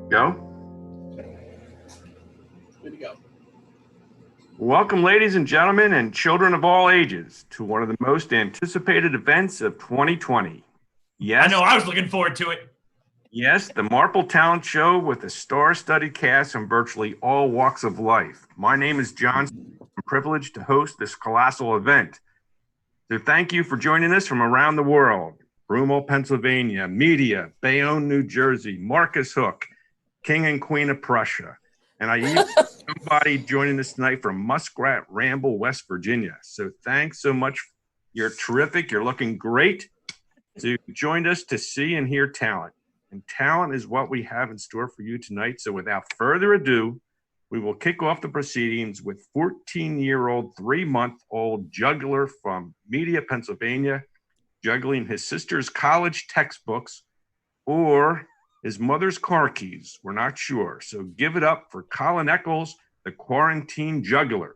Go. Good to go. Welcome, ladies and gentlemen, and children of all ages, to one of the most anticipated events of 2020. Yes, I know, I was looking forward to it. Yes, the Marple Talent Show with a star-studded cast from virtually all walks of life. My name is John. I'm privileged to host this colossal event. So thank you for joining us from around the world. Broomall, Pennsylvania, Media, Bayonne, New Jersey, Marcus Hook, King and Queen of Prussia. And I even have somebody joining us tonight from Muskrat Ramble, West Virginia. So thanks so much. You're terrific. You're looking great. So you joined us to see and hear talent. And talent is what we have in store for you tonight. So without further ado, we will kick off the proceedings with 14-year-old, 3-month-old juggler from Media, Pennsylvania, juggling his sister's college textbooks or his mother's car keys. We're not sure. So give it up for Colin Eccles, the quarantine juggler.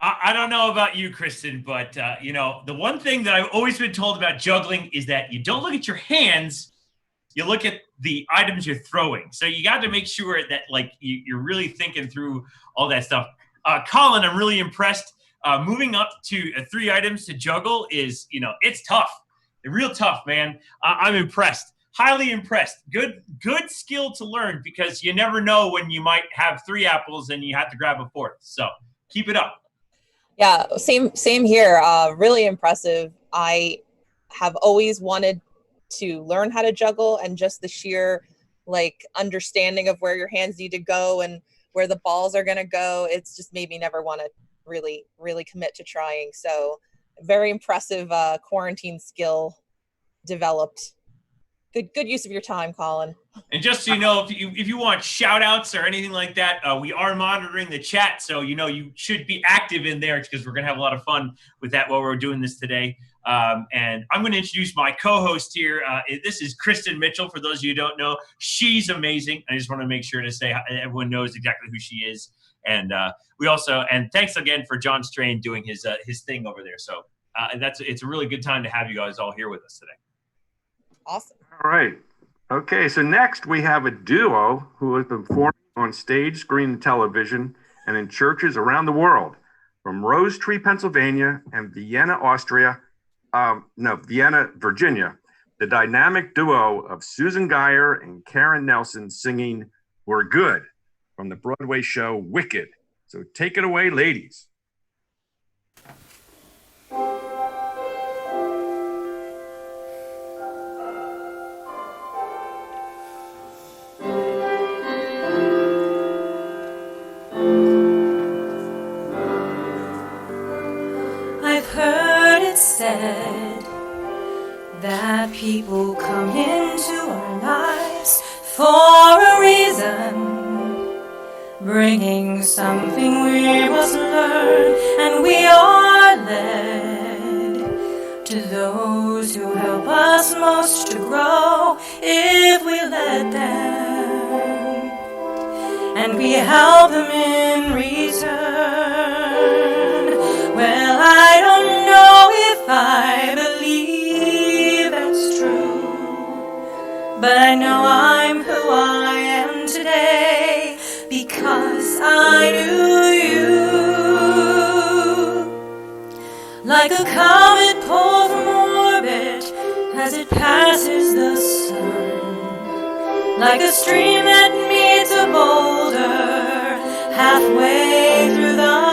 I don't know about you, Kristen, but the one thing that I've always been told about juggling is that you don't look at your hands, you look at the items you're throwing. So you got to make sure that you're really thinking through all that stuff. Colin, I'm really impressed. Moving up to 3 items to juggle is, it's tough. It's real tough, man. I'm impressed. Highly impressed. Good skill to learn because you never know when you might have 3 apples and you have to grab a 4th. So keep it up. Yeah, same here. Really impressive. I have always wanted to learn how to juggle, and just the sheer understanding of where your hands need to go and where the balls are going to go. It's just made me never want to really commit to trying. So very impressive quarantine skill developed. Good use of your time, Colin. And just so you know, if you want shout outs or anything like that, we are monitoring the chat. So, you should be active in there because we're going to have a lot of fun with that while we're doing this today. And I'm going to introduce my co-host here. This is Kristen Mitchell. For those of you who don't know, she's amazing. I just want to make sure to say everyone knows exactly who she is. And and thanks again for John Strain doing his thing over there. So it's a really good time to have you guys all here with us today. Awesome. All right. Okay, so next we have a duo who has been performing on stage, screen, and television, and in churches around the world. From Rose Tree, Pennsylvania, and Vienna, Virginia, the dynamic duo of Susan Geyer and Karen Nelson singing "We're Good" from the Broadway show Wicked. So take it away, ladies. Said that people come into our lives for a reason, bringing something we must learn, and we are led to those who help us most to grow if we let them, and we help them in return. Well, I don't know if I believe that's true, but I know I'm who I am today because I knew you. Like a comet pulled from orbit as it passes the sun, like a stream that meets a boulder halfway through the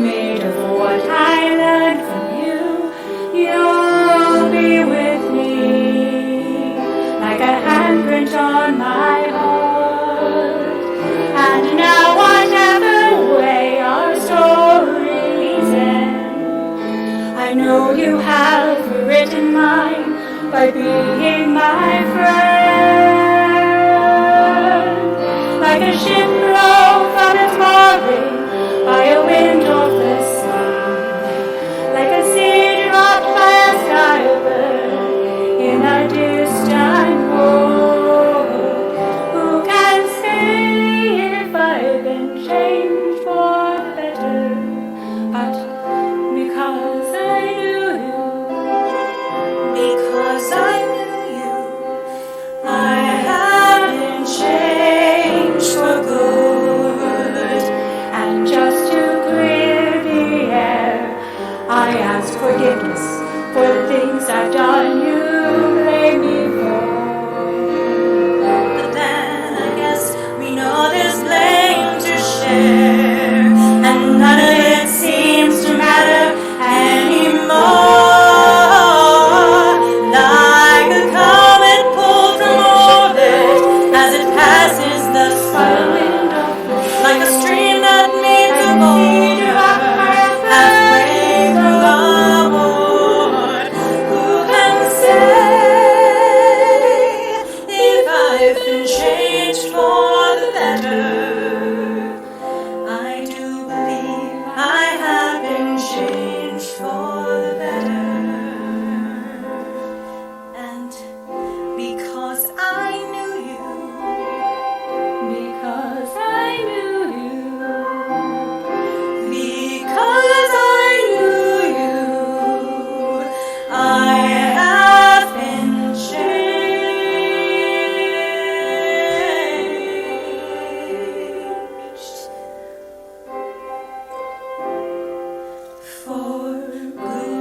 made of what I learned from you. You'll be with me, like a handprint on my heart. And now whatever way our stories end, I know you have written mine by being my friend. Like a ship blown from its mooring by a wind of the sea, like a seed dropped by a skybird in a distant wood. Who can say if I've been changed for the better? But because I knew you, because I knew you, I have been changed for good. And just to clear the air, I ask forgiveness for the things I've done you blame me for. But then I guess we know there's blame to share, and none of it seems to matter anymore. Like a comet pulled from orbit as it passes the sun, like a stream that meets a boulder halfway through a wood. Who can say if I've been changed for the better? I do believe I have been changed for the better. And because I knew you, because I knew you, because I knew you, I have been changed for good.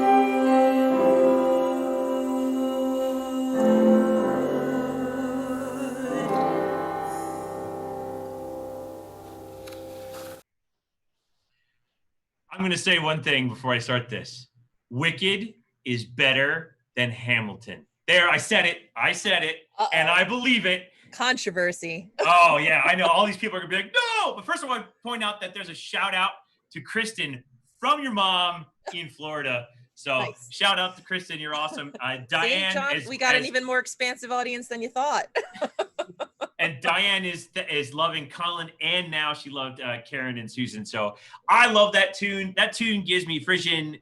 I'm going to say one thing before I start this. Wicked is better than Hamilton. There, I said it, and I believe it. Controversy. Oh, yeah, I know. All these people are going to be like, no. But first, I want to point out that there's a shout out to Kristen from your mom in Florida. So Nice. shout out to Kristen. You're awesome. See, Diane John, is, we got an is- even more expansive audience than you thought. and Diane is loving Colin, and now she loved Karen and Susan. So I love that tune. That tune gives me friction,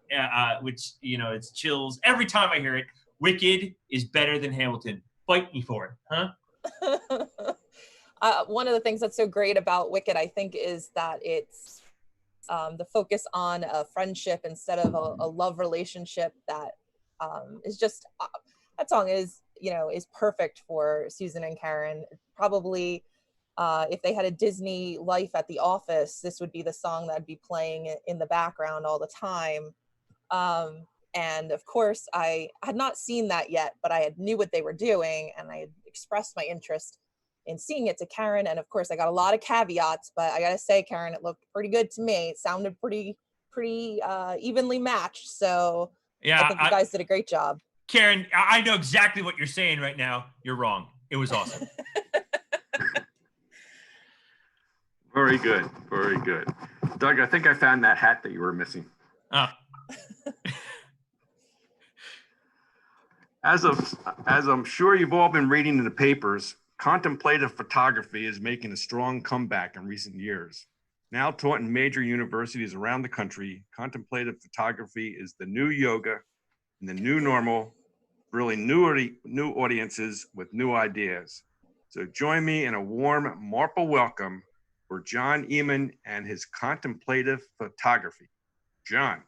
which, you know, it's chills every time I hear it. Wicked is better than Hamilton. Fight me for it, huh? One of the things that's so great about Wicked, I think, is that it's the focus on a friendship instead of a love relationship that is just that song is, you know, is perfect for Susan and Karen. Probably if they had a Disney life at the office, this would be the song that'd be playing in the background all the time. And of course, I had not seen that yet, but I had knew what they were doing, and I had expressed my interest in seeing it to Karen. And of course, I got a lot of caveats, but I gotta say, Karen, it looked pretty good to me. It sounded pretty evenly matched. So Yeah, I think you guys did a great job. Karen, I know exactly what you're saying right now. You're wrong. It was awesome. Very good. Very good. Doug, I think I found that hat that you were missing. As I'm sure you've all been reading in the papers, contemplative photography is making a strong comeback in recent years. Now taught in major universities around the country, contemplative photography is the new yoga and the new normal, really new audiences with new ideas. So join me in a warm Marple welcome for John Eamon and his contemplative photography. John.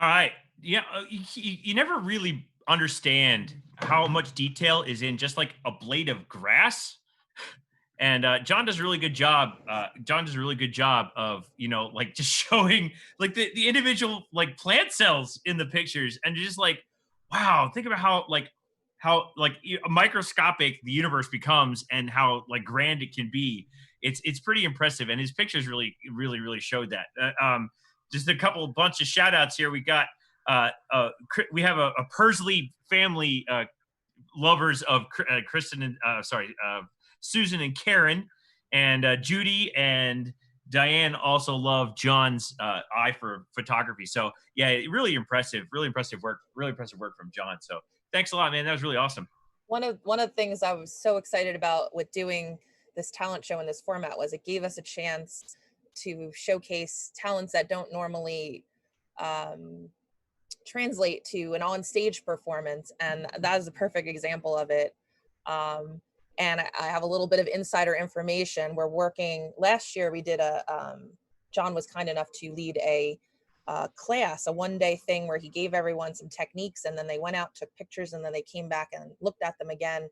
All right. Yeah, you never really understand how much detail is in just like a blade of grass. And John does a really good job. John does a really good job of, like just showing like the individual like plant cells in the pictures, and just like, wow, think about how microscopic the universe becomes and how like grand it can be. It's pretty impressive, and his pictures really showed that. Just a bunch of shout outs here. We got we have a Pursley family lovers of Kristen and Susan and Karen, and Judy and Diane also love John's eye for photography. So yeah, really impressive work from John. So thanks a lot, man. That was really awesome. One of the things I was so excited about with doing this talent show in this format was it gave us a chance to showcase talents that don't normally translate to an on-stage performance, and that is a perfect example of it. And I have a little bit of insider information. We're working, last year we did John was kind enough to lead a class, a one-day thing where he gave everyone some techniques, and then they went out, took pictures, and then they came back and looked at them again.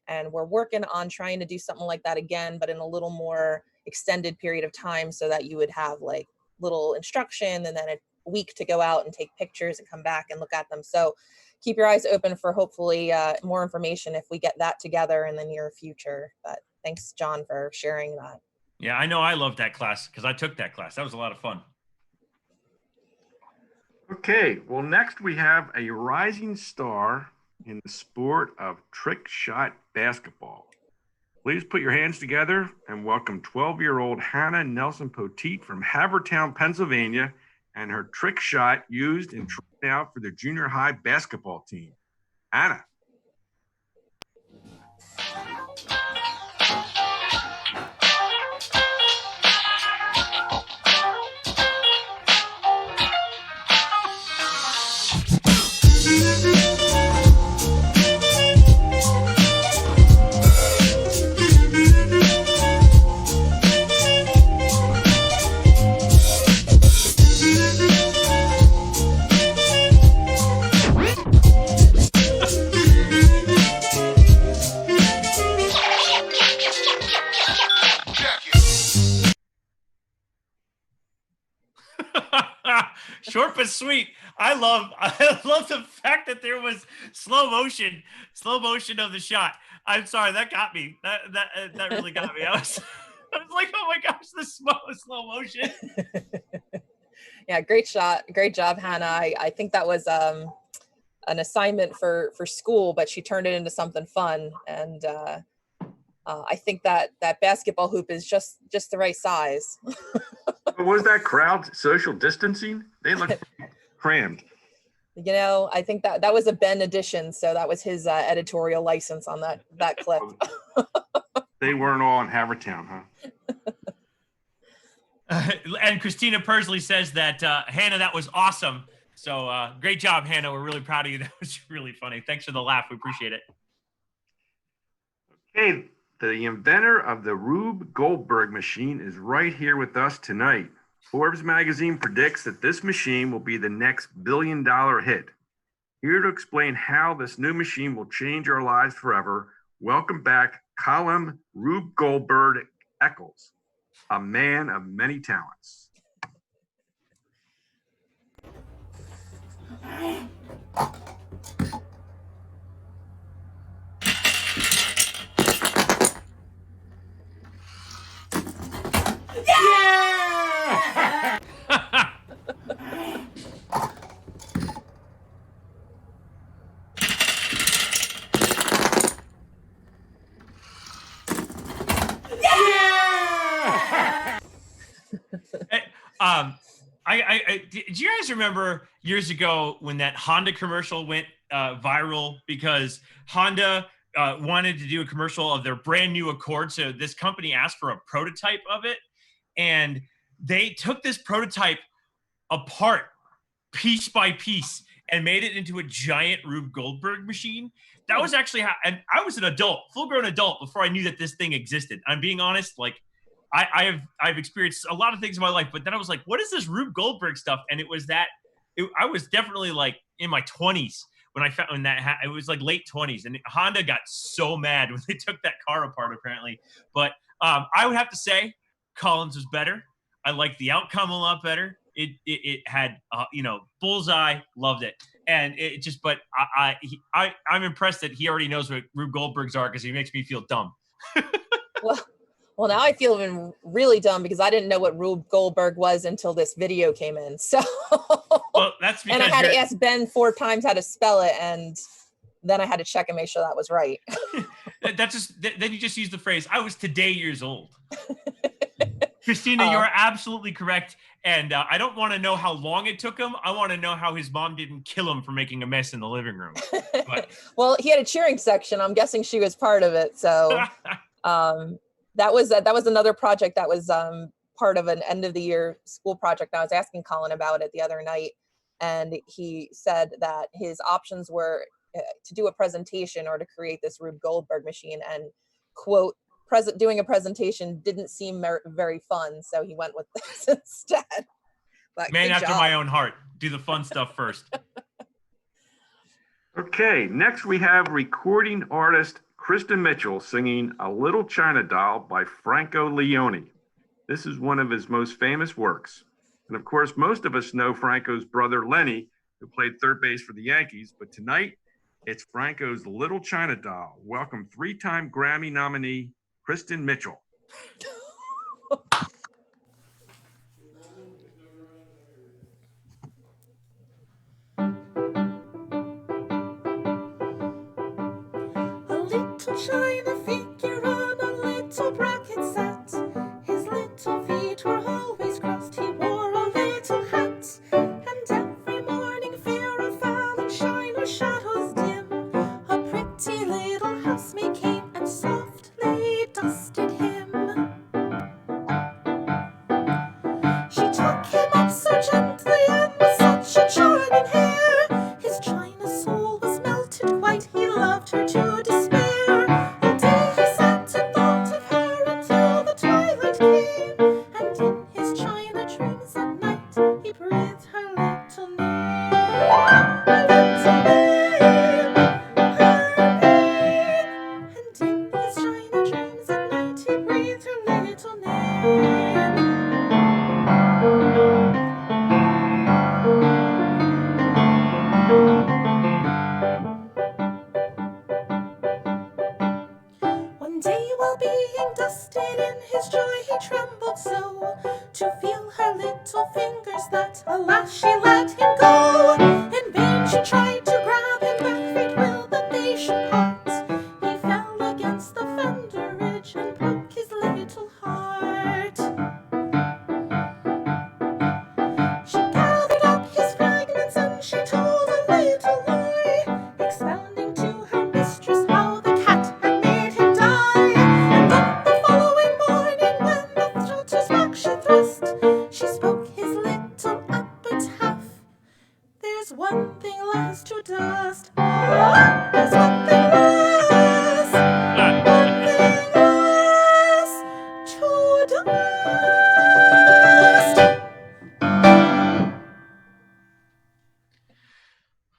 And we're working on trying to do something like that again, but in a little more extended period of time, so that you would have like little instruction and then a week to go out and take pictures and come back and look at them. So keep your eyes open for hopefully more information if we get that together in the near future. But thanks, John, for sharing that. Yeah, I know I loved that class because I took that class. That was a lot of fun. Okay, well, next we have a rising star in the sport of trick shot basketball. Please put your hands together and welcome 12-year-old Hannah Nelson Poteet from Havertown, Pennsylvania, and her trick shot used in trying out for the junior high basketball team. Hannah. Short but sweet. I love the fact that there was slow motion of the shot. I'm sorry, that got me. That really got me. I was like, oh my gosh, the slow motion. Yeah, great shot. Great job, Hannah. I think that was an assignment for school, but she turned it into something fun. And I think that basketball hoop is just the right size. Was that crowd social distancing? They look crammed. I think that was a Ben edition, so that was his editorial license on that clip. They weren't all in Havertown, huh? And Christina Pursley says that, Hannah, that was awesome. So great job, Hannah. We're really proud of you. That was really funny. Thanks for the laugh. We appreciate it. Okay, the inventor of the Rube Goldberg machine is right here with us tonight. Forbes magazine predicts that this machine will be the next billion-dollar hit. Here to explain how this new machine will change our lives forever, welcome back Colin Rube Goldberg Eccles, a man of many talents. Did you guys remember years ago when that Honda commercial went viral because Honda wanted to do a commercial of their brand new Accord? So this company asked for a prototype of it, and they took this prototype apart piece by piece and made it into a giant Rube Goldberg machine. That was actually how, and I was an adult, full-grown adult, before I knew that this thing existed. I'm being honest, like I've experienced a lot of things in my life, but then I was like, what is this Rube Goldberg stuff? And it was that I was definitely like in my 20s when I found when that it was like late 20s, and Honda got so mad when they took that car apart apparently. But I would have to say Colin's was better. I liked the outcome a lot better. It had bullseye, loved it, and it just. But I'm impressed that he already knows what Rube Goldbergs are because he makes me feel dumb. Well, now I feel even really dumb because I didn't know what Rube Goldberg was until this video came in. So, well, that's because and I had to ask Ben 4 times how to spell it, and then I had to check and make sure that was right. Then you just use the phrase, I was today years old. Christina, you're absolutely correct. And I don't want to know how long it took him. I want to know how his mom didn't kill him for making a mess in the living room. But, well, he had a cheering section. I'm guessing she was part of it. So that was another project that was part of an end of the year school project. I was asking Colin about it the other night, and he said that his options were to do a presentation or to create this Rube Goldberg machine, and quote, doing a presentation didn't seem very fun, so he went with this instead. But man after my own heart. Do the fun stuff first. Okay, next we have recording artist Kristen Mitchell singing A Little China Doll by Franco Leoni. This is one of his most famous works. And of course, most of us know Franco's brother Leoni, who played third base for the Yankees, but tonight it's Franco's Little China Doll. Welcome 3-time Grammy nominee Kristen Mitchell. A little china figure on a little bracket set. His little feet were always crossed. He wore a little hat, and every morning fair or foul and shine or shadows dim, a pretty little housemaid came and softly dusted him. She took him up so gently and with such a charming hair. His china soul was melted quite. He loved her to despair. All day he sat and thought of her until the twilight came, and in his china dreams at night he breathed her little name. Her little name, her name. And in his china dreams at night he breathed her little name. One day while being dusted in his joy he trembled so to feel her little fingers that alas she let him go. In vain she tried to grab him back, fate willed that they should part. He fell against the fender ridge and broke his little heart. She gathered up his fragments and she told a little lie, expounding to her mistress how the cat had made him die. And then the following morning, when the shelter's back she thrust, she spoke his little epitaph. There's one thing less to dust. Oh, there's one thing less. One thing less to dust.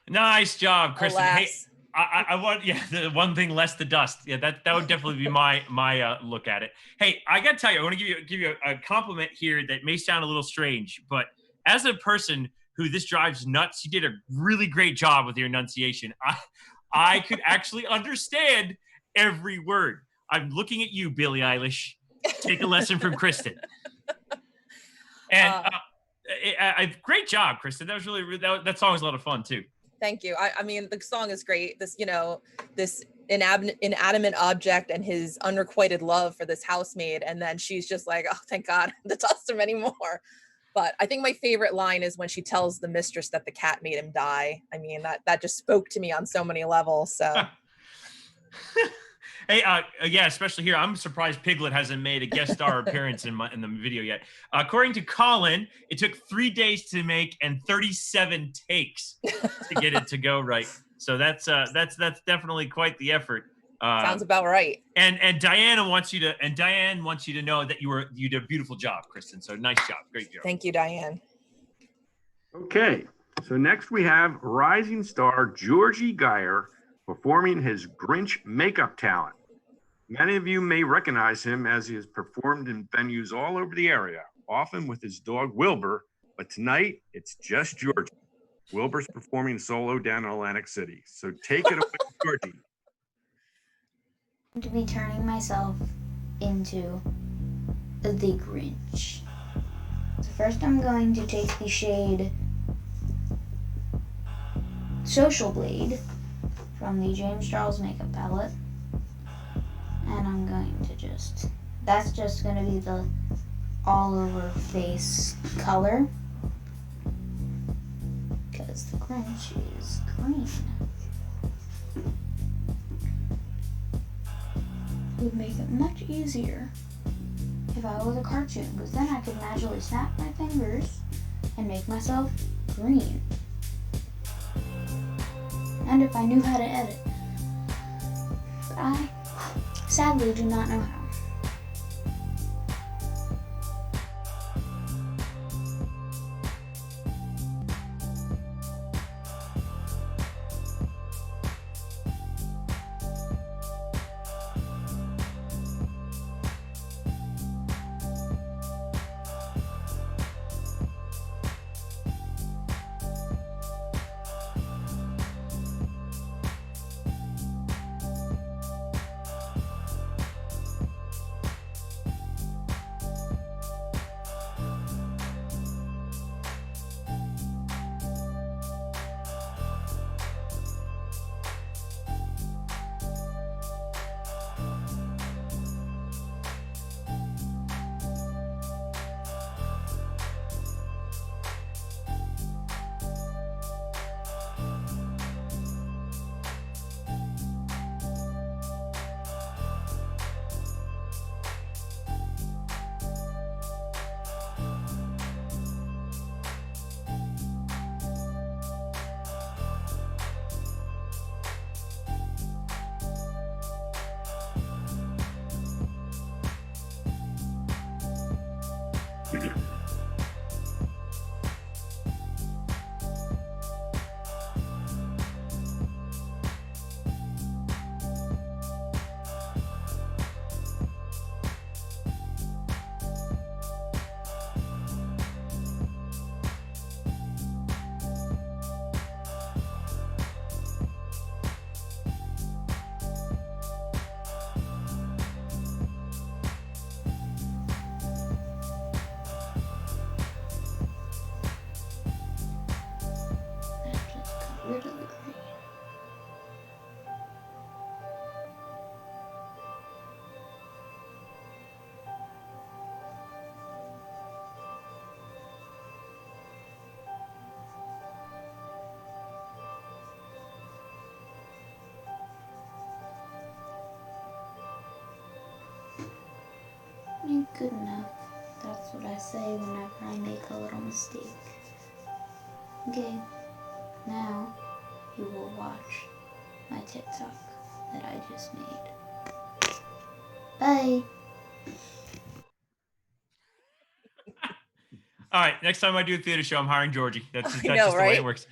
Nice job, Kristen. Alas. Hey, I want the one thing less the dust. Yeah, that would definitely be my look at it. Hey, I gotta tell you, I want to give you a compliment here that may sound a little strange, but as a person who this drives nuts, you did a really great job with your enunciation. I could actually understand every word. I'm looking at you, Billie Eilish. Take a lesson from Kristen. And great job, Kristen. That was really that song was a lot of fun too. Thank you. I mean, the song is great. This, this inanimate object and his unrequited love for this housemaid. And then she's just like, oh, thank God, to dust him anymore. But I think my favorite line is when she tells the mistress that the cat made him die. I mean, that just spoke to me on so many levels. So. Hey, yeah, especially here. I'm surprised Piglet hasn't made a guest star appearance in the video yet. According to Colin, it took 3 days to make and 37 takes to get it to go right. So that's definitely quite the effort. Sounds about right. And Diane wants you to know that you did a beautiful job, Kristen. So nice job, great job. Thank you, Diane. Okay, So next we have rising star Georgie Geyer performing his Grinch makeup talent. Many of you may recognize him as he has performed in venues all over the area, often with his dog Wilbur, but tonight it's just Georgie. Wilbur's performing solo down in Atlantic City. So take it away, Georgie. To be turning myself into the Grinch. So first I'm going to take the shade Social Blade from the James Charles makeup palette, and I'm going to that's just going to be the all over face color, because the Grinch is green. It would make it much easier if I was a cartoon, because then I could naturally snap my fingers and make myself green. And if I knew how to edit. But I sadly do not know how. Ain't good enough. That's what I say whenever I make a little mistake. Okay, now you will watch my TikTok that I just made. Bye. All right, next time I do a theater show, I'm hiring Georgie. That's just the way it works.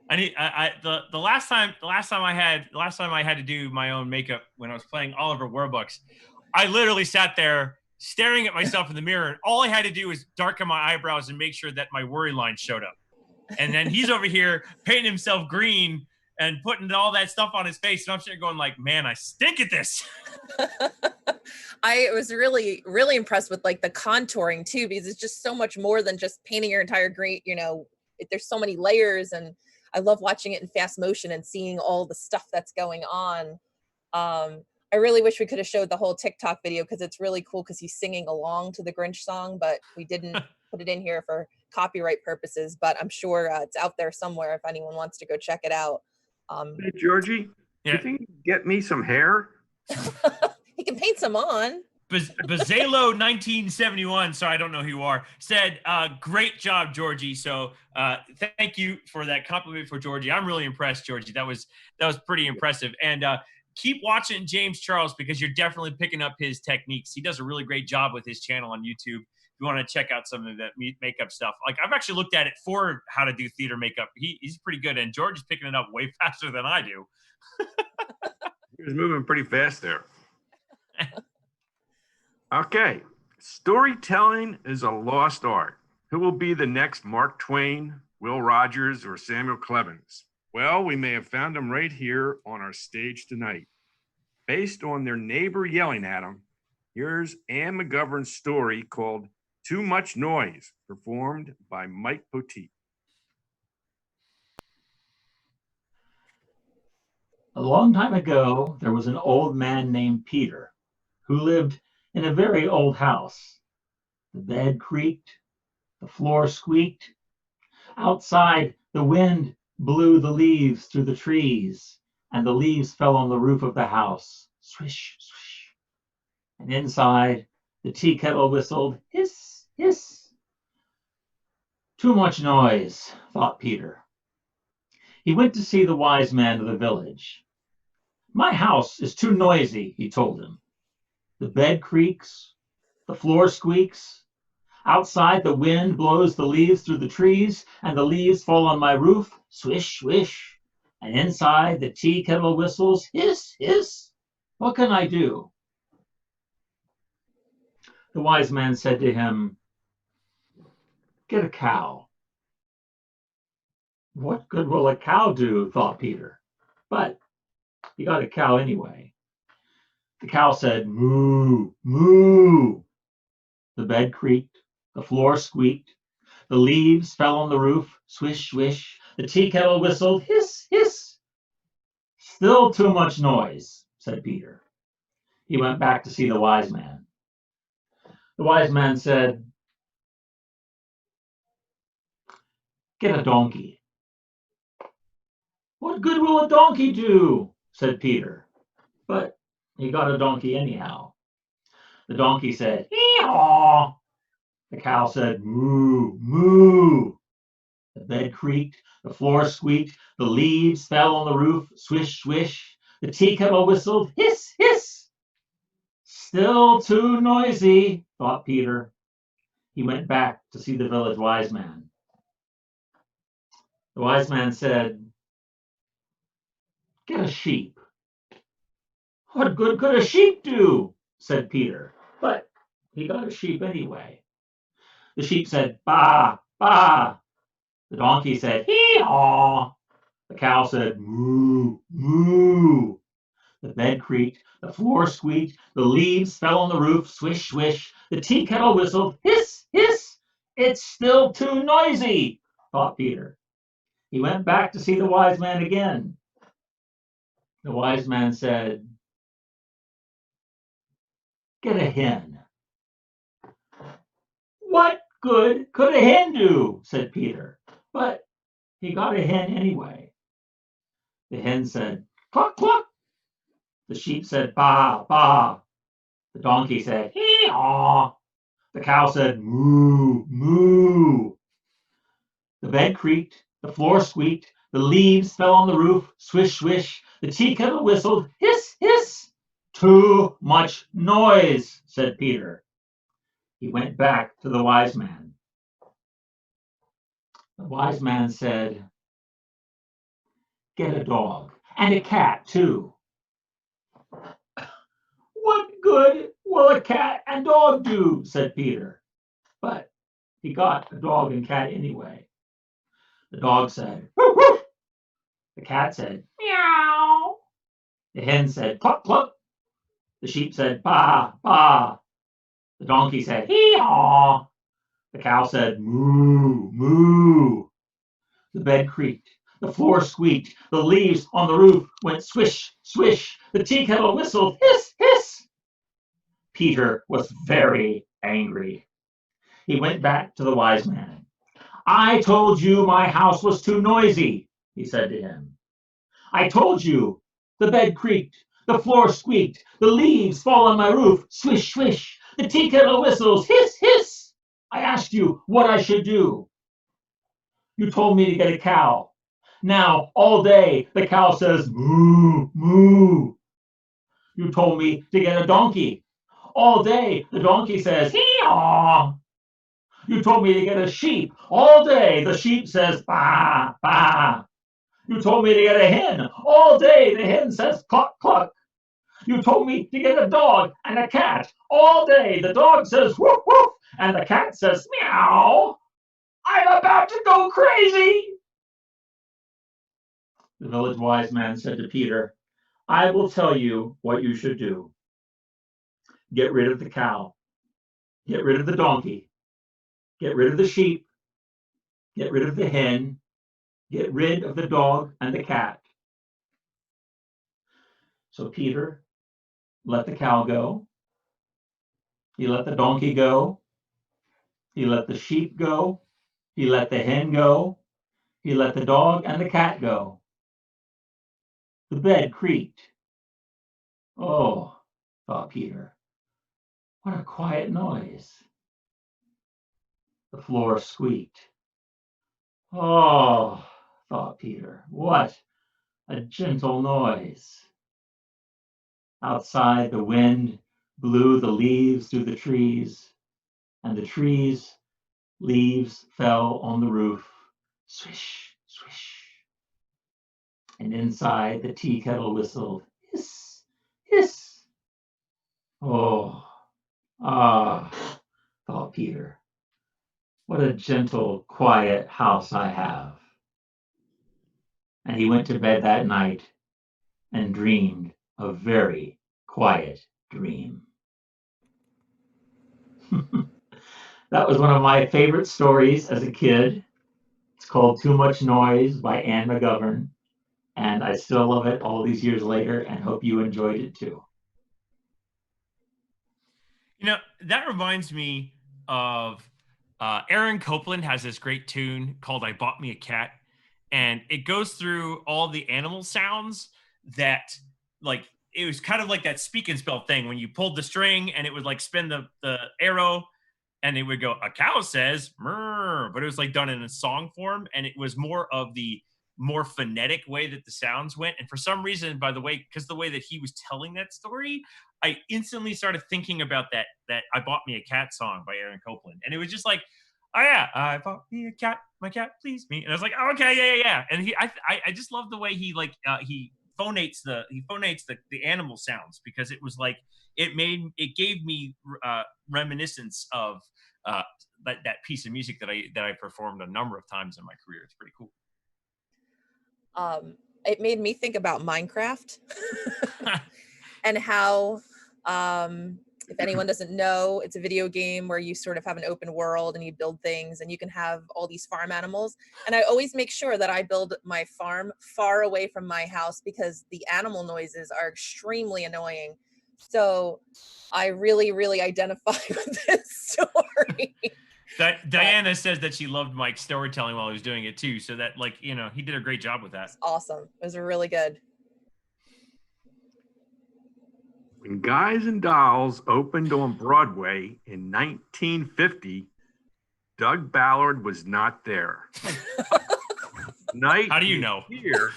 The last time I had to do my own makeup when I was playing Oliver Warbucks, I literally sat there staring at myself in the mirror, and all I had to do was darken my eyebrows and make sure that my worry line showed up. And then he's over here painting himself green and putting all that stuff on his face, and I'm sitting there going like, man, I stink at this. I was really, really impressed with like the contouring too, because it's just so much more than just painting your entire green, there's so many layers, and I love watching it in fast motion and seeing all the stuff that's going on. I really wish we could have showed the whole TikTok video, because it's really cool because he's singing along to the Grinch song, but we didn't put it in here for copyright purposes, but I'm sure it's out there somewhere if anyone wants to go check it out. Hey, Georgie, yeah. You think you can get me some hair? He can paint some on. Bazalo 1971, so I don't know who you are, said, great job, Georgie. So thank you for that compliment for Georgie. I'm really impressed, Georgie. That was pretty impressive. And keep watching James Charles, because you're definitely picking up his techniques. He does a really great job with his channel on YouTube. you want to check out some of that makeup stuff. Like I've actually looked at it for how to do theater makeup. He's pretty good, and George is picking it up way faster than I do. He was moving pretty fast there. Okay, storytelling is a lost art. Who will be the next Mark Twain, Will Rogers, or Samuel Clemens? Well, we may have found them right here on our stage tonight. Based on their neighbor yelling at them, here's Anne McGovern's story called Too Much Noise, performed by Mike Poteet. A long time ago, there was an old man named Peter who lived in a very old house. The bed creaked, the floor squeaked. Outside, the wind blew the leaves through the trees, and the leaves fell on the roof of the house. Swish, swish. And inside, the tea kettle whistled, hiss, hiss. Too much noise, thought Peter. He went to see the wise man of the village. My house is too noisy, he told him. The bed creaks, the floor squeaks. Outside, the wind blows the leaves through the trees, and the leaves fall on my roof, swish, swish. And inside, the tea kettle whistles, hiss, hiss. What can I do? The wise man said to him, get a cow. What good will a cow do, thought Peter. But he got a cow anyway. The cow said, moo, moo. The bed creaked, the floor squeaked, the leaves fell on the roof, swish, swish. The tea kettle whistled, hiss, hiss. Still too much noise, said Peter. He went back to see the wise man. The wise man said, get a donkey. What good will a donkey do? Said Peter. But he got a donkey anyhow. The donkey said, ee-haw. The cow said, moo, moo. The bed creaked, the floor squeaked, the leaves fell on the roof, swish, swish. The tea kettle whistled, hiss, hiss. Still too noisy, thought Peter. He went back to see the village wise man. The wise man said, get a sheep. What good could a sheep do? Said Peter. But he got a sheep anyway. The sheep said, baa, baa. The donkey said, hee-haw. The cow said, moo, moo. The bed creaked, the floor squeaked, the leaves fell on the roof, swish, swish. The tea kettle whistled, hiss, hiss. It's still too noisy, thought Peter. He went back to see the wise man again. The wise man said, get a hen. What good could a hen do? Said Peter. But he got a hen anyway. The hen said, cluck, cluck. The sheep said, baa, baa. The donkey said, hee-haw. The cow said, moo, moo. The bed creaked, the floor squeaked, the leaves fell on the roof, swish, swish. The tea kettle whistled, hiss, hiss. Too much noise, said Peter. He went back to the wise man. The wise man said, get a dog and a cat too. What good will a cat and dog do? Said Peter. But he got a dog and cat anyway. The dog said, woof, woof. The cat said, meow. The hen said, cluck, cluck. The sheep said, baa, baa. The donkey said, hee-haw. The cow said, moo, moo. The bed creaked, the floor squeaked, the leaves on the roof went swish, swish. The tea kettle whistled, hiss, hiss. Peter was very angry. He went back to the wise man. I told you my house was too noisy, he said to him. I told you the bed creaked, the floor squeaked, the leaves fall on my roof, swish, swish. The tea kettle whistles, hiss, hiss. I asked you what I should do. You told me to get a cow. Now, all day, the cow says, moo, moo. You told me to get a donkey. All day, the donkey says, hee-haw. You told me to get a sheep. All day the sheep says, bah, bah. You told me to get a hen. All day the hen says, cluck, cluck. You told me to get a dog and a cat. All day the dog says, woof, woof, and the cat says, meow. I'm about to go crazy. The village wise man said to Peter, I will tell you what you should do. Get rid of the cow. Get rid of the donkey. Get rid of the sheep. Get rid of the hen. Get rid of the dog and the cat. So Peter let the cow go. He let the donkey go. He let the sheep go. He let the hen go. He let the dog and the cat go. The bed creaked. Oh, thought Peter, what a quiet noise. The floor squeaked. Oh, thought Peter, what a gentle noise. Outside, the wind blew the leaves through the trees, and the trees' leaves fell on the roof. Swish, swish. And inside, the tea kettle whistled. Hiss, hiss. Oh, thought Peter. What a gentle, quiet house I have. And he went to bed that night and dreamed a very quiet dream. That was one of my favorite stories as a kid. It's called Too Much Noise by Anne McGovern. And I still love it all these years later and hope you enjoyed it too. You know, that reminds me of Aaron Copland has this great tune called I Bought Me a Cat. And it goes through all the animal sounds that, like, it was kind of like that speak and spell thing when you pulled the string and it would like spin the arrow and it would go, a cow says, murr, but it was like done in a song form. And it was more of the more phonetic way that the sounds went. And for some reason, by the way, because the way that he was telling that story, I instantly started thinking about that I Bought Me a Cat song by Aaron Copland. And it was just like, oh yeah, I bought me a cat, my cat pleased me. And I was like, oh, okay, yeah. And I just love the way he like he phonates the animal sounds, because it was like it gave me reminiscence of that piece of music that I performed a number of times in my career. It's pretty cool. It made me think about Minecraft and how, if anyone doesn't know, it's a video game where you sort of have an open world and you build things and you can have all these farm animals. And I always make sure that I build my farm far away from my house because the animal noises are extremely annoying. So I really, really identify with this story. Diana says that she loved Mike's storytelling while he was doing it too. So that, like, you know, he did a great job with that. It's awesome. It was really good. When Guys and Dolls opened on Broadway in 1950, Doug Ballard was not there. How do you know? Here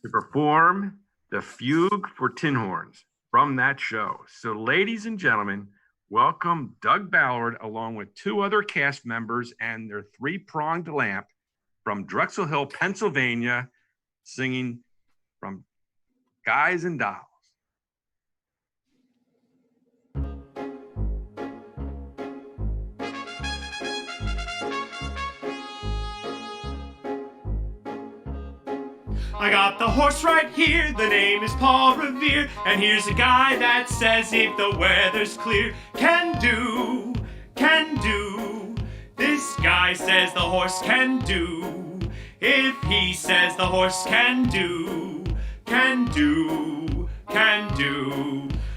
to perform the Fugue for Tinhorns from that show. So, ladies and gentlemen, welcome Doug Ballard along with two other cast members and their three-pronged lamp from Drexel Hill, Pennsylvania, singing from Guys and Dolls. I got the horse right here, the name is Paul Revere, and here's a guy that says if the weather's clear, can do. This guy says the horse can do. If he says the horse can do.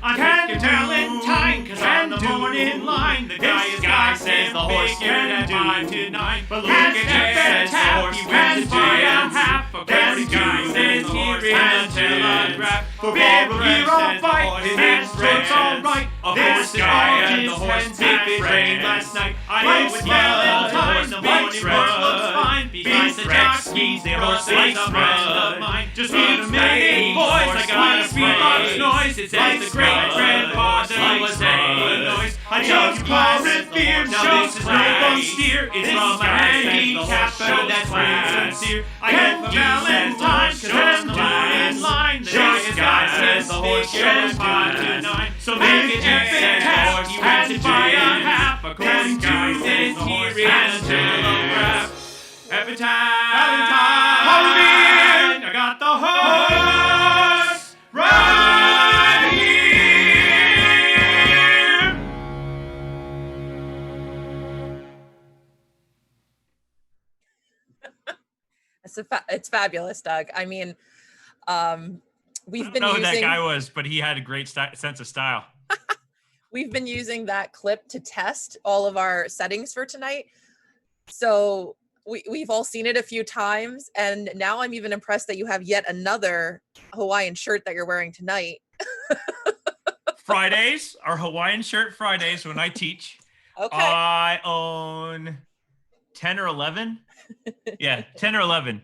I can't Valentine, cause I'm the morning line. The guy says the horse can do. 5 to 9, but look at that, says the horse wins by a half. This guy says here in the telegraph. For Big Hero fight, his throat's alright. This guy and the horse if it rained last night. I was Valentine's, the morning horse looks fine. Behind the jockeys, the horse is a friend of mine. Just need a minute, boys, I got a sweet box noise. It says the great grandfather was a noise. I just pour it beer, just brave on steer. It's from a handicap, but that's brave sincere. I get Valentine's, cause I'm the line in line. The giant guy says the horse show is 5 to 9. So make it epic half, you had to buy a half. According to this, here is a telegraph. Every time, Valentine, I got the horse right here. It's fabulous, Doug. I mean, we've been I don't know using... who that guy was, but he had a great sense of style. We've been using that clip to test all of our settings for tonight. So we've all seen it a few times, and now I'm even impressed that you have yet another Hawaiian shirt that you're wearing tonight. Fridays, our Hawaiian shirt Fridays when I teach. Okay. I own 10 or 11. Yeah, 10 or 11.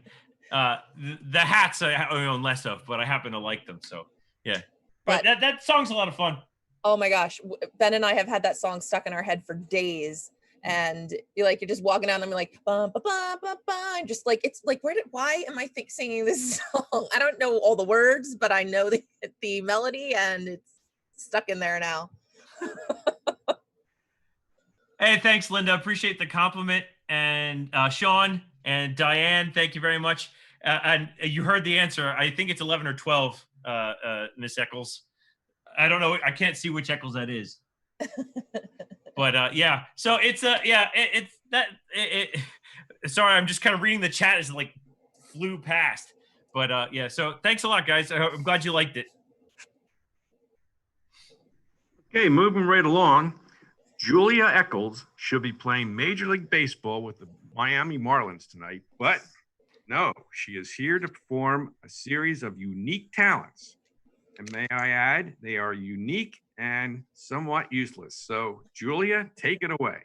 The hats I own less of, but I happen to like them. So yeah, but that song's a lot of fun. Oh my gosh, Ben and I have had that song stuck in our head for days. And you're just walking down and I'm like, ba, ba, ba, ba, ba, and just like, it's like, why am I singing this song? I don't know all the words, but I know the melody, and it's stuck in there now. Hey, thanks, Linda. Appreciate the compliment. And Sean and Diane, thank you very much. And you heard the answer. I think it's 11 or 12, Miss Eccles. I don't know. I can't see which Eccles that is. But yeah, so it's sorry, I'm just kind of reading the chat as it flew past. But yeah, so thanks a lot, guys. I'm glad you liked it. Okay, moving right along. Julia Eccles should be playing Major League Baseball with the Miami Marlins tonight, but no, she is here to perform a series of unique talents. And may I add, they are unique and somewhat useless. So, Julia, take it away.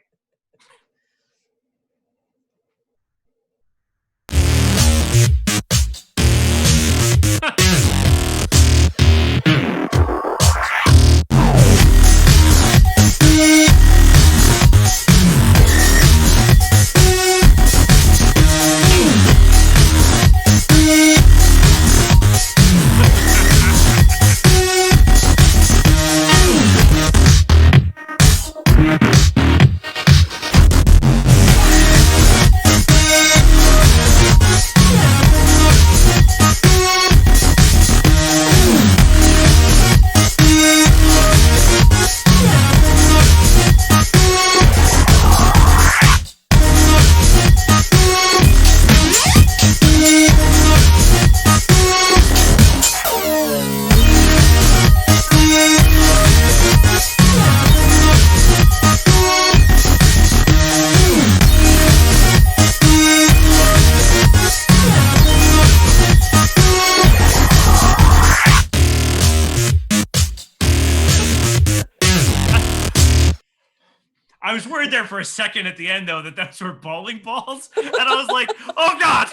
I was worried there for a second at the end, though, that those were bowling balls. And I was like, oh, God.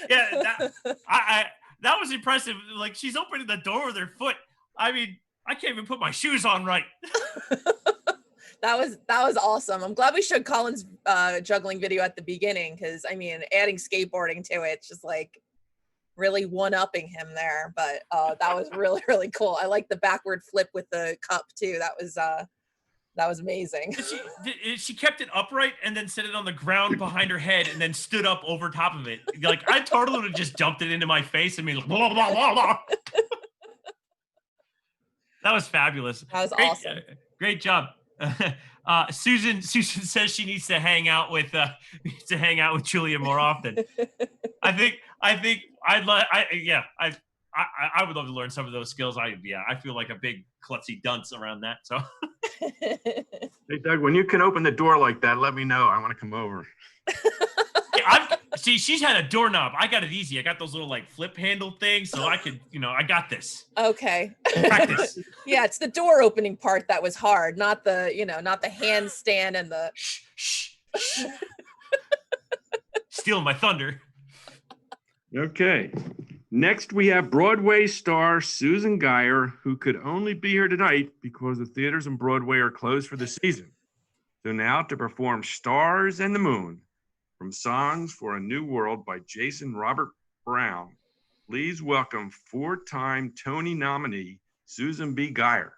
Yeah, that was impressive. Like, she's opening the door with her foot. I mean, I can't even put my shoes on right. That was awesome. I'm glad we showed Colin's juggling video at the beginning, because, I mean, adding skateboarding to it, it's just like really one-upping him there. But that was really, really cool. I like the backward flip with the cup too. That was amazing. She kept it upright and then set it on the ground behind her head and then stood up over top of it. Like, I totally would have just dumped it into my face and been like, blah, blah, blah, blah. That was fabulous. That was awesome. Great job. Susan says she needs to hang out with Julia more often. I would love to learn some of those skills. I feel like a big klutzy dunce around that. So Hey Doug, when you can open the door like that, let me know. I want to come over. See, she's had a doorknob. I got it easy. I got those little like flip handle things, so I could, I got this. Okay. Practice. Yeah, it's the door opening part that was hard, not the handstand and the Shh. Stealing my thunder. Okay. Next, we have Broadway star Susan Geyer, who could only be here tonight because the theaters on Broadway are closed for the season. So now to perform Stars and the Moon from Songs for a New World by Jason Robert Brown, please welcome four-time Tony nominee Susan B. Geyer.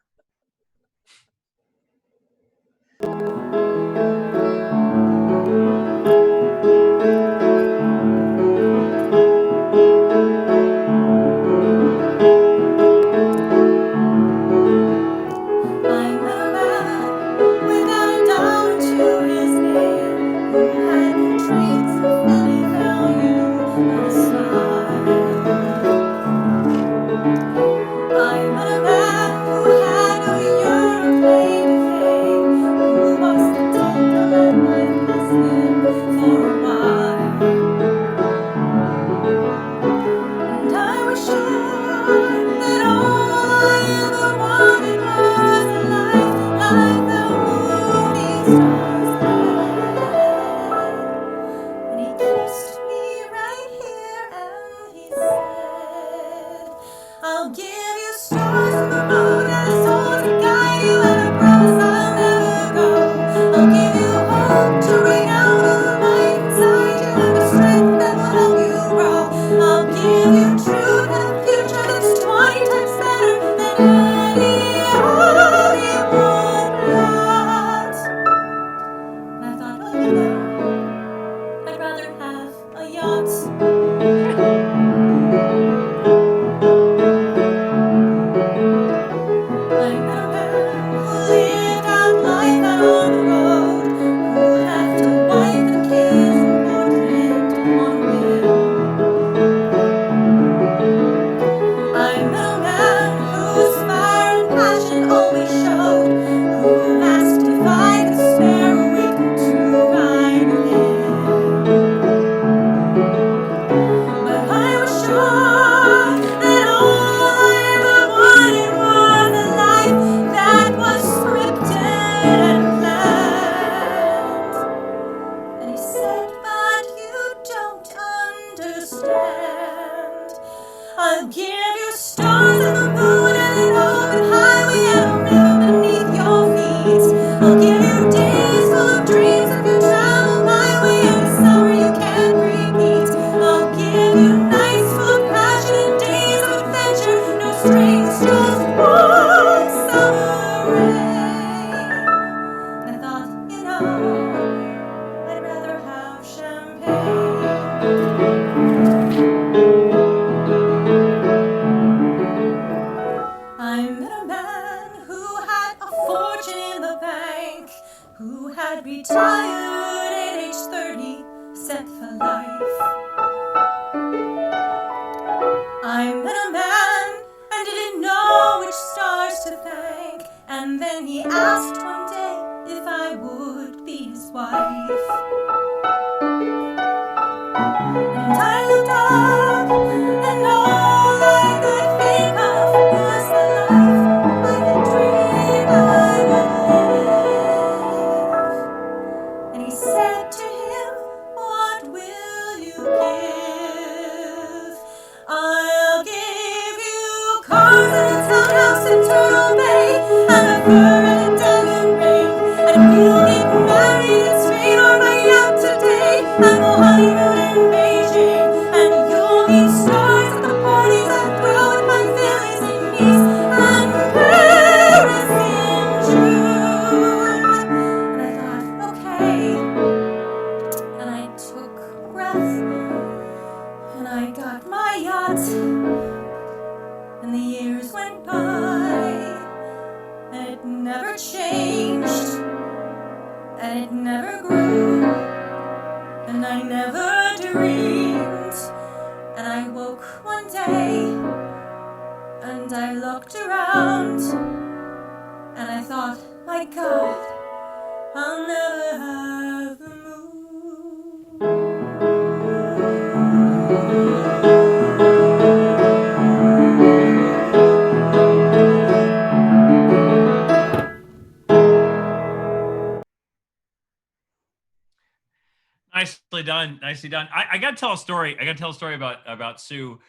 Nicely done. Nicely done. I got to tell a story. I got to tell a story about Sue.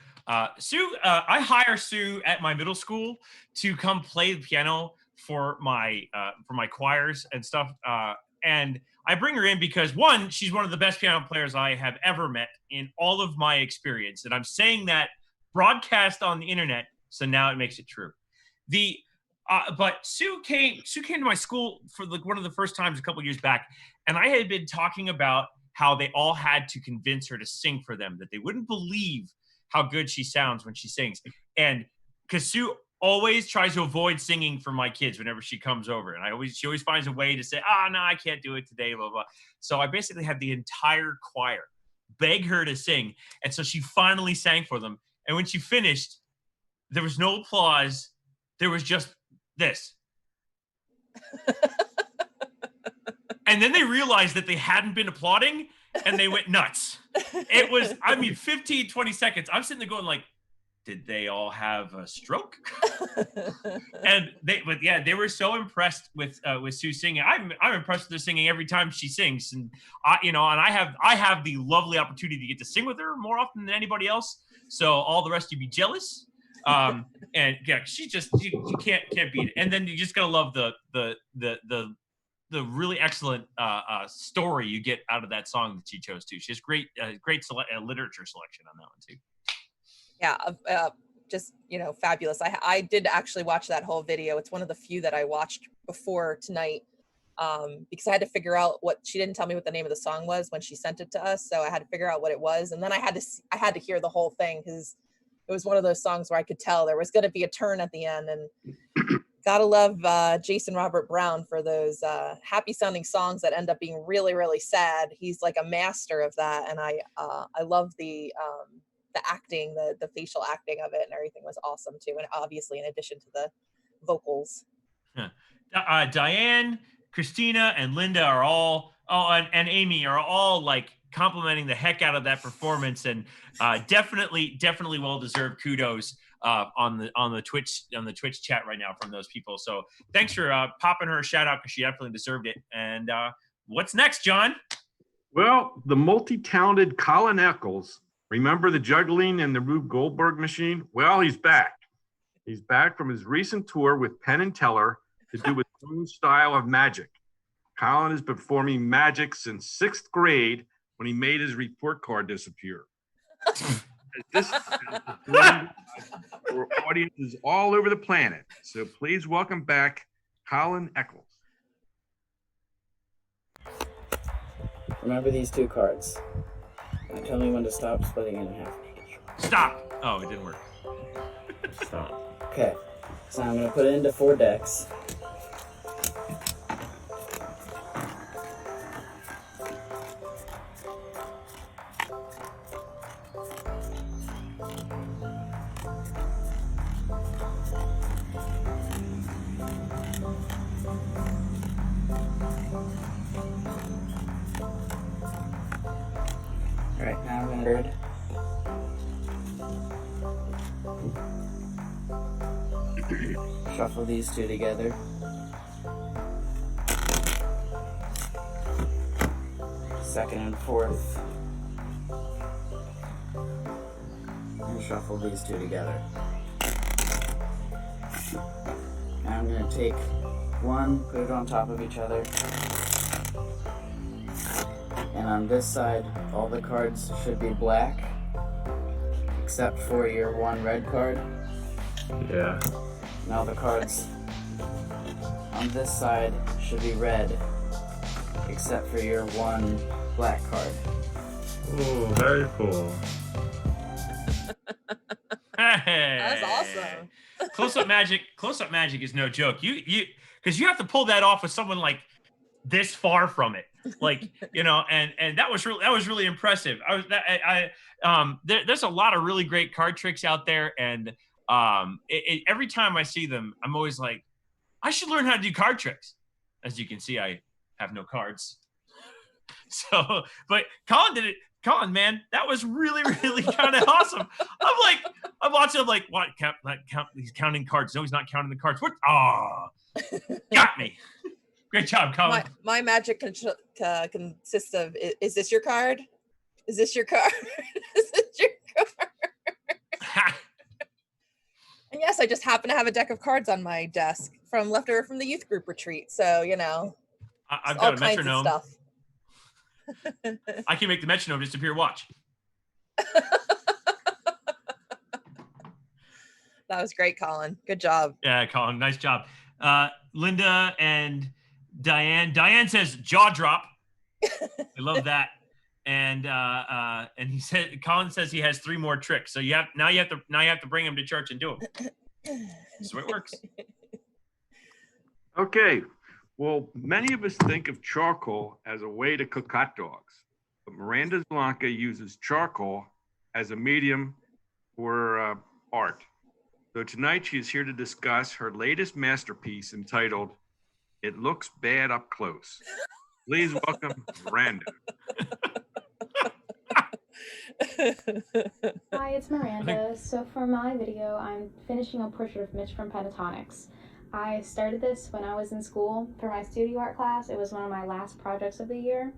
Sue, I hire Sue at my middle school to come play the piano for my choirs and stuff. And I bring her in because, one, she's one of the best piano players I have ever met in all of my experience. And I'm saying that broadcast on the internet, so now it makes it true. But Sue came to my school for one of the first times a couple years back, and I had been talking about how they all had to convince her to sing for them, that they wouldn't believe how good she sounds when she sings. And because Sue always tries to avoid singing for my kids whenever she comes over, and she always finds a way to say, no, I can't do it today, blah, blah. So I basically had the entire choir beg her to sing, and so she finally sang for them. And when she finished, there was no applause. There was just this. And then they realized that they hadn't been applauding, and they went nuts. It was, 15, 20 seconds. I'm sitting there going like, did they all have a stroke? And they were so impressed with Sue singing. I'm impressed with her singing every time she sings, and I have the lovely opportunity to get to sing with her more often than anybody else. So all the rest of you be jealous. And yeah, she just you can't beat it. And then you just gotta love the really excellent story you get out of that song that she chose too. She has great literature selection on that one too. Yeah, just fabulous. I did actually watch that whole video. It's one of the few that I watched before tonight, because I had to figure out she didn't tell me what the name of the song was when she sent it to us, so I had to figure out what it was, and then I had to hear the whole thing because it was one of those songs where I could tell there was going to be a turn at the end. And gotta love Jason Robert Brown for those happy sounding songs that end up being really, really sad. He's like a master of that, and I love the acting, the facial acting of it, and everything was awesome too. And obviously, in addition to the vocals, Diane, Christina, and Linda are all, and Amy are all like complimenting the heck out of that performance, and definitely well deserved kudos on the Twitch chat right now from those people. So thanks for popping her a shout out, because she definitely deserved it. And what's next, John? Well, the multi-talented Colin Eccles. Remember the Juggling and the Rube Goldberg machine? Well, he's back. He's back from his recent tour with Penn and Teller to do his own style of magic. Colin has been performing magic since 6th grade when he made his report card disappear. This for audiences all over the planet. So please welcome back Colin Eccles. Remember these 2 cards. Now tell me when to stop splitting in half. Stop. Oh, it didn't work. Stop. Okay. So I'm going to put it into 4 decks. Alright, now I'm going to shuffle these 2 together. Second and 4th. And shuffle these 2 together. Now I'm going to take one, put it on top of each other. And on this side, all the cards should be black, except for your 1 red card. Yeah. Now the cards on this side should be red, except for your 1 black card. Oh, very cool. That's awesome. Close-up magic is no joke. You because you have to pull that off with someone like this far from it, like and that was really impressive. There's a lot of really great card tricks out there, and every time I see them, I'm always like, I should learn how to do card tricks. As you can see, I have no cards. So, but Colin did it. Colin, man, that was really, really kind of awesome. I'm watching. I'm like, what? He's counting cards. No, he's not counting the cards. What? Oh, got me. Great job, Colin. My magic consists of: is this your card? Is this your card? Is this your card? Yes, I just happen to have a deck of cards on my desk from leftover from the youth group retreat. So, I've all got a kinds metronome. of stuff. I can make the metronome disappear. Watch. That was great, Colin. Good job. Yeah, Colin, nice job. Linda and Diane. Diane says jaw drop. I love that. And he said Colin says he has 3 more tricks. So you have to bring him to church and do them. That's the way it works. Okay. Well, many of us think of charcoal as a way to cook hot dogs, but Miranda Blanca uses charcoal as a medium for art. So tonight she is here to discuss her latest masterpiece entitled "It Looks Bad Up Close." Please welcome Miranda. Hi, it's Miranda. So for my video, I'm finishing a portrait of Mitch from Pentatonics. I started this when I was in school for my studio art class. It was one of my last projects of the year,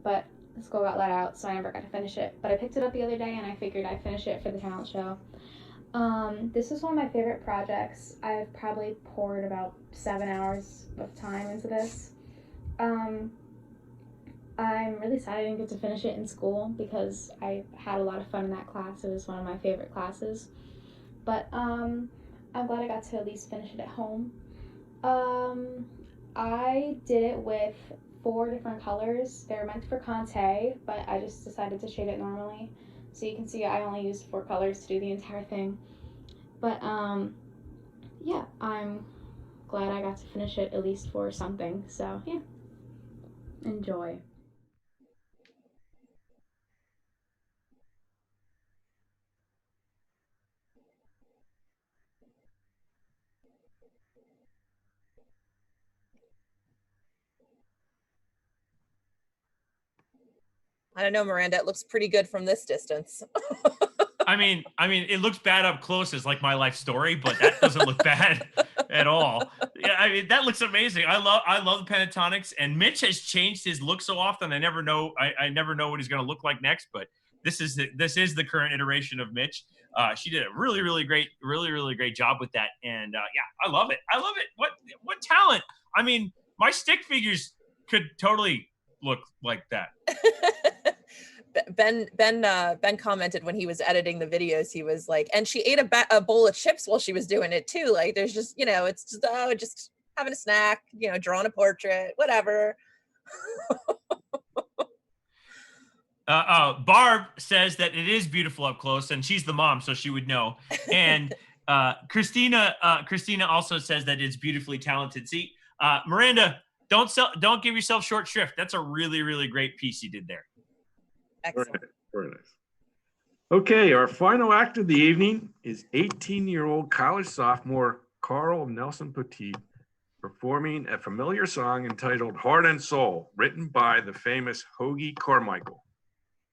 but school got let out, so I never got to finish it. But I picked it up the other day, and I figured I'd finish it for the talent show. This is one of my favorite projects. I've probably poured about 7 hours of time into this. I'm really sad I didn't get to finish it in school because I had a lot of fun in that class. It was one of my favorite classes. But I'm glad I got to at least finish it at home. I did it with 4 different colors. They're meant for Conte, but I just decided to shade it normally. So you can see I only used 4 colors to do the entire thing. But yeah, I'm glad I got to finish it at least for something. So yeah, enjoy. I don't know, Miranda. It looks pretty good from this distance. I mean, it looks bad up close as like my life story, but that doesn't look bad at all. Yeah, I mean, that looks amazing. I love the Pentatonics, and Mitch has changed his look so often. I never know what he's going to look like next, but this is the current iteration of Mitch. She did a really great job with that, and yeah, I love it. What talent? I mean, my stick figures could totally look like that. Ben commented when he was editing the videos, he was like, and she ate a bowl of chips while she was doing it too. Like, there's just, it's just, just having a snack, drawing a portrait, whatever. Barb says that it is beautiful up close, and she's the mom, so she would know. And Christina also says that it's beautifully talented. See, Miranda, don't give yourself short shrift. That's a really great piece you did there. Excellent. Very nice. Okay, our final act of the evening is 18-year-old college sophomore Carl Nelson Petit performing a familiar song entitled Heart and Soul, written by the famous Hoagie Carmichael.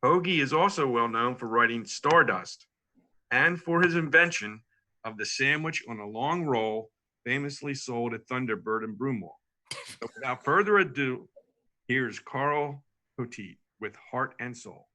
Hoagie is also well known for writing Stardust and for his invention of the sandwich on a long roll, famously sold at Thunderbird and Broomall. So without further ado, here's Carl Petit with Heart and Soul.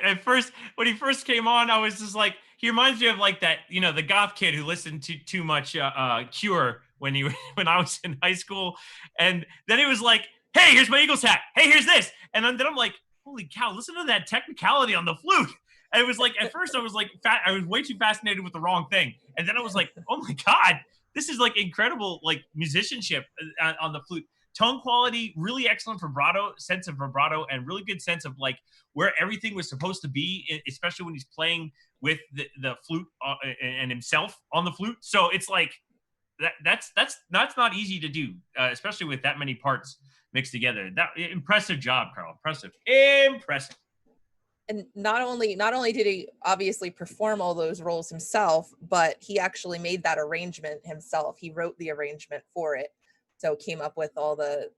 At first, when he first came on, I was just like, he reminds me of like that, the goth kid who listened to too much Cure when I was in high school. And then he was like, hey, here's my Eagles hat. Hey, here's this. And then I'm like, holy cow, listen to that technicality on the flute. And it was like, at first I was like, I was way too fascinated with the wrong thing. And then I was like, oh my God, this is like incredible, like musicianship on the flute. Tone quality, really excellent vibrato, sense of vibrato, and really good sense of like where everything was supposed to be, especially when he's playing with the flute and himself on the flute. So it's like that's not easy to do, especially with that many parts mixed together. That impressive job, Carl. Impressive. And not only did he obviously perform all those roles himself, but he actually made that arrangement himself. He wrote the arrangement for it. So came up with all the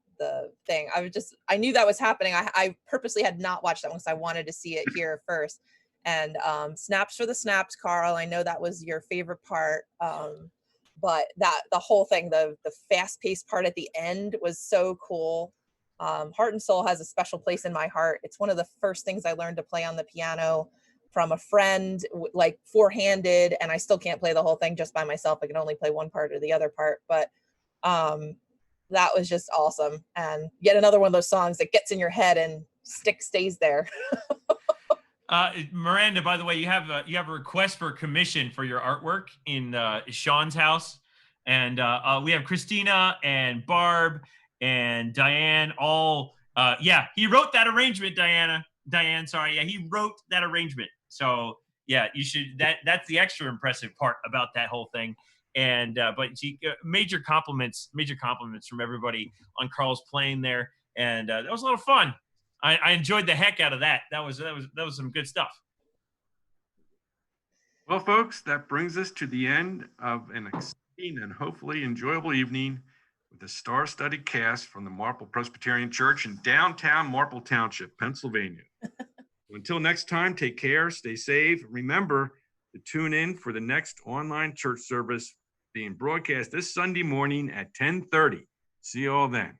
thing. I knew that was happening. I purposely had not watched that one because I wanted to see it here first. And snaps for the snaps, Carl. I know that was your favorite part. But the whole thing, the fast-paced part at the end was so cool. Heart and Soul has a special place in my heart. It's one of the first things I learned to play on the piano from a friend, like four-handed, and I still can't play the whole thing just by myself. I can only play one part or the other part, but that was just awesome. And yet another one of those songs that gets in your head and stays there. Miranda, by the way, you have a request for a commission for your artwork in Sean's house, and we have Christina and Barb and Diane. All he wrote that arrangement. Diane, sorry, he wrote that arrangement. So yeah, you should. That's the extra impressive part about that whole thing. And but major compliments from everybody on Carl's playing there, and that was a lot of fun. I enjoyed the heck out of that. That was some good stuff. Well, folks, that brings us to the end of an exciting and hopefully enjoyable evening with a star-studded cast from the Marple Presbyterian Church in downtown Marple Township, Pennsylvania. Until next time, take care, stay safe. Remember to tune in for the next online church service being broadcast this Sunday morning at 10:30. See you all then.